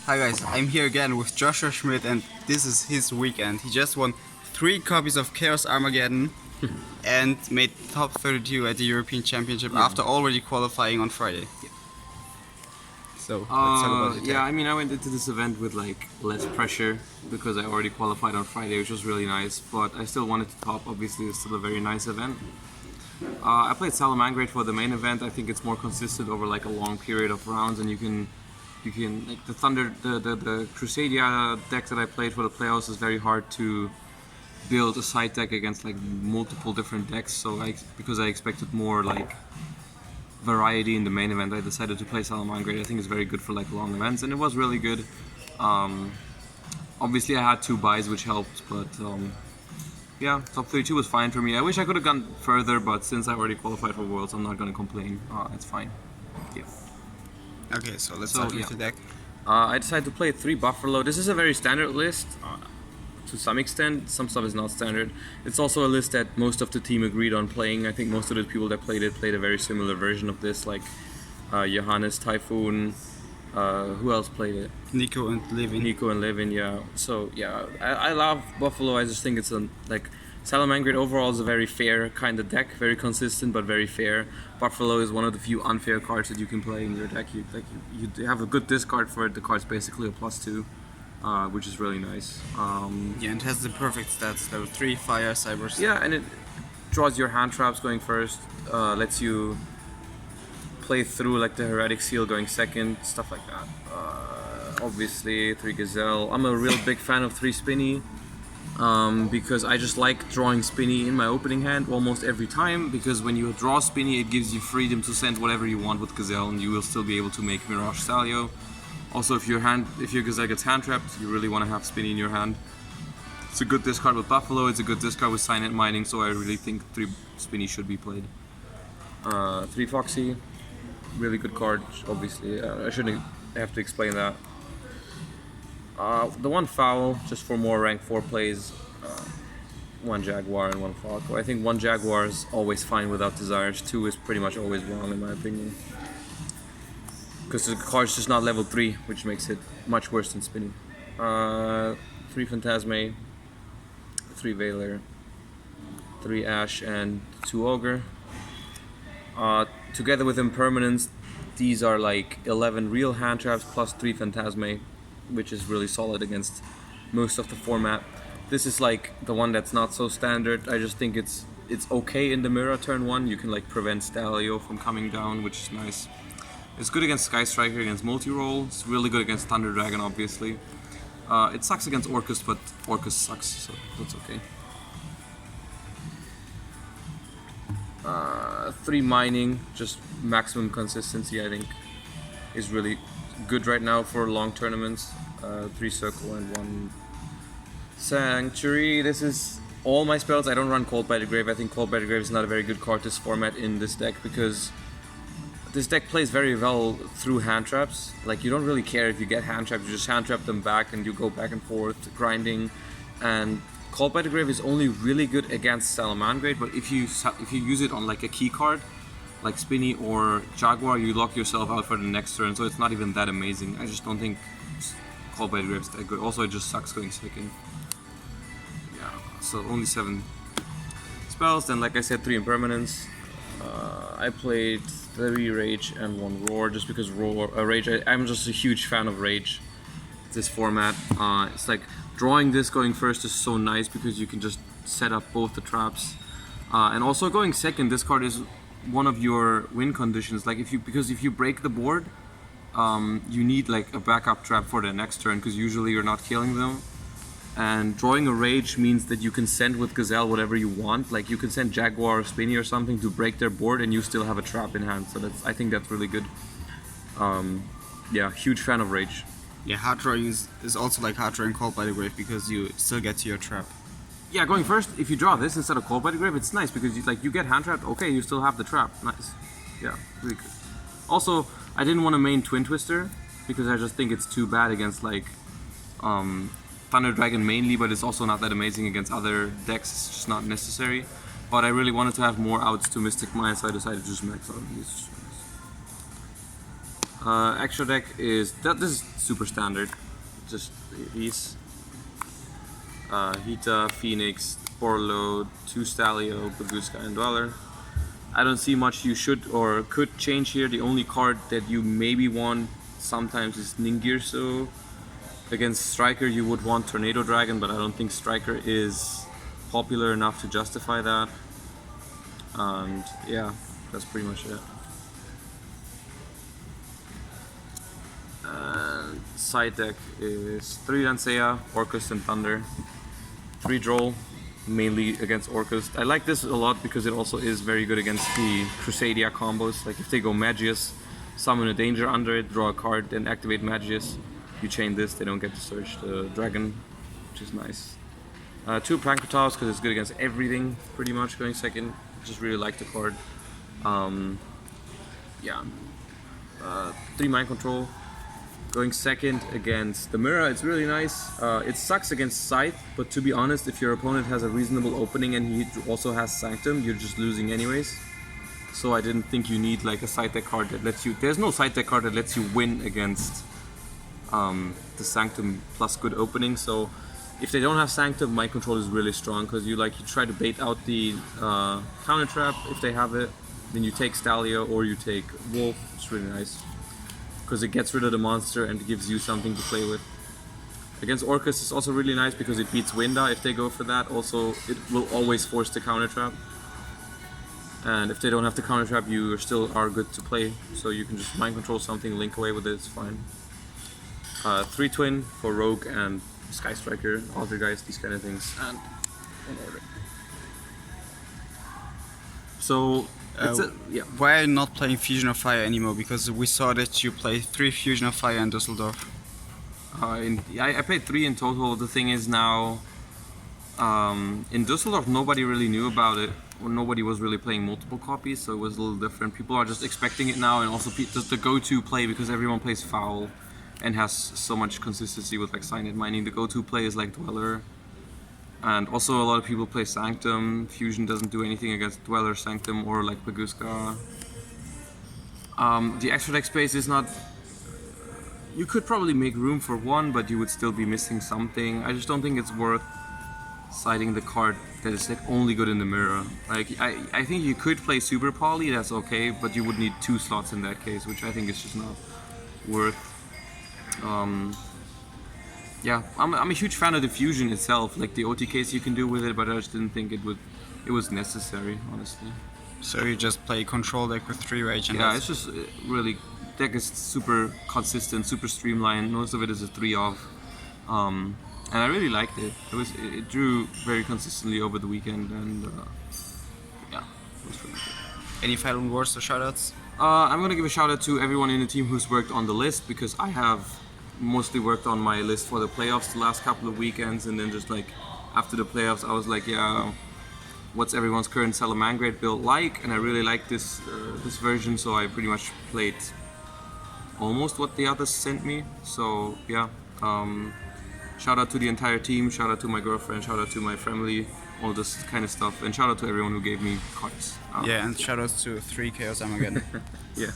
Hi guys, I'm here again with Joshua Schmidt and this is his weekend. He just won 3 copies of Chaos Armageddon and made top 32 at the European Championship after already qualifying on Friday. So, let's talk about it. Yeah, I mean, I went into this event with like less pressure because I already qualified on Friday, which was really nice, but I still wanted to top. Obviously, it's still a very nice event. I played Salamangreat for the main event. I think it's more consistent over like a long period of rounds, and you can like the Crusadia deck that I played for the playoffs is very hard to build a side deck against like multiple different decks. So because I expected more like variety in the main event, I decided to play Salamangreat. I think it's very good for like long events, and it was really good. Obviously, I had 2 buys, which helped, but yeah, top 32 was fine for me. I wish I could have gone further, but since I already qualified for Worlds, I'm not going to complain. It's fine. Yeah. Okay, so let's start with the deck. I decided to play 3 Buffalo. This is a very standard list. To some extent, some stuff is not standard. It's also a list that most of the team agreed on playing. I think most of the people that played it played a very similar version of this, like Johannes, Typhoon, who else played it? Nico and Levin. Yeah. So yeah, I love Buffalo. I just think it's like Salamangreat overall is a very fair kind of deck, very consistent but very fair. Buffalo is one of the few unfair cards that you can play in your deck. You have a good discard for it. The card's basically a +2. Which is really nice. Yeah, and it has the perfect stats, level 3, fire, cybers. Yeah, and it draws your hand traps going first, lets you play through like the Heretic Seal going second, stuff like that. Obviously, 3 Gazelle. I'm a real big fan of 3 Spinny, because I just like drawing Spinny in my opening hand almost every time, because when you draw Spinny, it gives you freedom to send whatever you want with Gazelle, and you will still be able to make Mirage Salio. Also, if your Gazelle gets hand trapped, you really want to have Spinny in your hand. It's a good discard with Buffalo, it's a good discard with Signet Mining, so I really think 3 Spinny should be played. 3 Foxy, really good card, obviously. I shouldn't have to explain that. The 1 Foul, just for more rank 4 plays. 1 Jaguar and 1 Falco. I think 1 Jaguar is always fine without Desires, 2 is pretty much always wrong in my opinion. Because the card's just not level 3, which makes it much worse than Spinny. 3 Phantasme, 3 Veiler, 3 Ash, and 2 Ogre. Together with Impermanence, these are like 11 real hand traps plus 3 Phantasme, which is really solid against most of the format. This is like the one that's not so standard. I just think it's okay in the mirror turn 1. You can like prevent Stalio from coming down, which is nice. It's good against Sky Striker, against multi-roll. It's really good against Thunder Dragon, obviously. It sucks against Orcus, but Orcus sucks, so that's okay. 3 Mining, just maximum consistency, I think, is really good right now for long tournaments. 3 Circle and 1 Sanctuary. This is all my spells. I don't run Cold by the Grave. I think Cold by the Grave is not a very good card this format in this deck, because this deck plays very well through hand traps. Like, you don't really care if you get hand trapped, you just hand trap them back and you go back and forth grinding. And Called by the Grave is only really good against Salamangreat, but if you use it on like a key card, like Spinny or Jaguar, you lock yourself out for the next turn, so it's not even that amazing. I just don't think Called by the Grave is that good. Also, it just sucks going second. Yeah, so only 7 spells, then like I said, 3 Impermanence. I played 3 Rage and 1 Roar, just because Rage, I'm just a huge fan of Rage, this format. It's like, drawing this going first is so nice because you can just set up both the traps. And also going second, this card is one of your win conditions. Like, because if you break the board, you need like a backup trap for the next turn, because usually you're not killing them. And drawing a Rage means that you can send with Gazelle whatever you want. Like, you can send Jaguar or Spinny or something to break their board and you still have a trap in hand. So I think that's really good. Yeah, huge fan of Rage. Yeah, hard drawing is also like hard drawing Called by the Grave, because you still get to your trap. Yeah, going first, if you draw this instead of Called by the Grave, it's nice because you get hand trapped, okay, you still have the trap. Nice. Yeah, really good. Also, I didn't want to main Twin Twister because I just think it's too bad against like Thunder Dragon mainly, but it's also not that amazing against other decks. It's just not necessary. But I really wanted to have more outs to Mystic Mine, so I decided to just max out these. Extra deck is this is super standard. Just these. Hita, Phoenix, Porlo, 2 Stalio, Baguska, and Dweller. I don't see much you should or could change here. The only card that you maybe want sometimes is Ningirsu. Against Striker you would want Tornado Dragon, but I don't think Striker is popular enough to justify that. And yeah, that's pretty much it. Side deck is 3 Lancea, Orcust, and Thunder. 3 Droll, mainly against Orcust. I like this a lot because it also is very good against the Crusadia combos. Like if they go Magius, summon a danger under it, draw a card, then activate Magius. You chain this, they don't get to search the dragon, which is nice. 2 Prankotars because it's good against everything, pretty much going second. Just really like the card. 3 Mind Control. Going second against the Mirror, it's really nice. It sucks against Scythe, but to be honest, if your opponent has a reasonable opening and he also has Sanctum, you're just losing anyways. So I didn't think you need like a side deck card that lets you... There's no side deck card that lets you win against the Sanctum plus good opening. So if they don't have Sanctum, Mind Control is really strong because you try to bait out the counter trap if they have it. Then you take Stalio or you take Wolf. It's really nice because it gets rid of the monster and gives you something to play with. Against Orcus it's also really nice because it beats Winda if they go for that. Also, it will always force the counter trap. And if they don't have the counter trap, you still are good to play. So you can just Mind Control something, link away with it, it's fine. 3 Twin for Rogue and Sky Striker, Alter Guys, these kind of things, and in order. So, why are you not playing Fusion of Fire anymore? Because we saw that you played 3 Fusion of Fire in Düsseldorf. I played 3 in total. The thing is now, in Düsseldorf nobody really knew about it. Nobody was really playing multiple copies, so it was a little different. People are just expecting it now, and also just the go-to play because everyone plays Foul and has so much consistency with like Signet Mining. The go-to play is like Dweller. And also a lot of people play Sanctum. Fusion doesn't do anything against Dweller, Sanctum, or like Baguska. The extra deck space is not... You could probably make room for 1, but you would still be missing something. I just don't think it's worth siding the card that is like only good in the Mirror. Like I think you could play Super Poly, that's okay, but you would need 2 slots in that case, which I think is just not worth. Yeah, I'm a huge fan of the Fusion itself, like the OTKs you can do with it, but I just didn't think it was necessary, honestly. So you just play Control deck with 3 Rage and yeah, it's just really, deck is super consistent, super streamlined, most of it is a 3-off. And I really liked it. It drew very consistently over the weekend, and yeah, it was really good. Any final words or shoutouts? I'm gonna give a shout out to everyone in the team who's worked on the list, because I have mostly worked on my list for the playoffs the last couple of weekends, and then just like after the playoffs I was like, yeah, what's everyone's current Salamangreat build like? And I really like this version, so I pretty much played almost what the others sent me. So yeah, shout out to the entire team, shout out to my girlfriend, shout out to my family, all this kind of stuff, and shout out to everyone who gave me cards. Yeah, and shout out to 3 Chaos Armageddon. Yeah.